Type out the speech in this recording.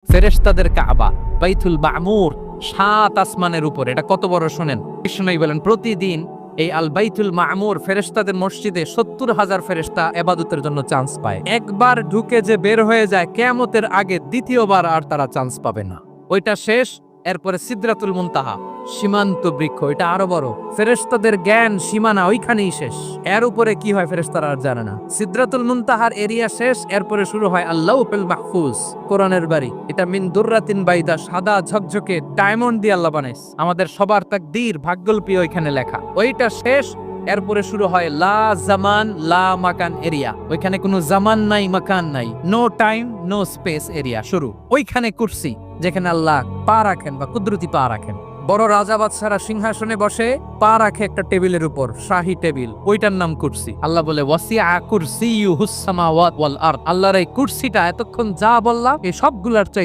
ফেরেশতাদের কাবা বাইতুল মামুর ৭ আসমানের উপর। এটা কত বড় শোনেন। কৃষ্ণ বলেন প্রতিদিন এই আল বাইতুল মামুর ফেরেশতাদের মসজিদে ৭০,০০০ ফেরেশতা ইবাদতের জন্য চান্স পায়। একবার ঢুকে যে বের হয়ে যায় কিয়ামতের আগে দ্বিতীয়বার আর তারা চান্স পাবে না। ওইটা শেষ। এরপরে সিদরাতুল মুনতাহা সীমান্ত বৃক্ষ, এটা আরো বড়। ফেরেশতাদের জ্ঞান সীমানা ওইখানেই শেষ। এর উপরে কি হয় ফেরেশতারা আর জানে না। সিদরাতুল মুনতাহার এরিয়া শেষ। এরপরে শুরু হয় আল্লাহুল মাহফুজ, কোরআনের বাড়ি। এটা মিন দুররাতিন বাইদা, সাদা ঝকঝকে ডায়মন্ড দিয়ে আল্লাহ বানাইছে। আমাদের সবার তাকদীর ভাগ্যলিপি ওইখানে লেখা। ওইটা শেষ। এরপরে শুরু হয় লা জামান লা মাকান এরিয়া। ওইখানে কোনো জামান নাই, মাকান নাই, no time no space area শুরু। ওইখানে কুরসি, যেখানে আল্লাহ পা রাখেন বা কুদরতি পা রাখেন। বড় রাজা বাদশারা সিংহাসনে বসে পা রাখে একটা টেবিলের উপর, শাহী টেবিল, ওইটার নাম কুরসি। আল্লাহ বলে ওয়াসিআ কুরসিয়ুহুস সামাওয়াত ওয়াল আরদ। আল্লাহর এই কুরসিটা এতক্ষণ যা বললাম এই সবগুলার চাইতে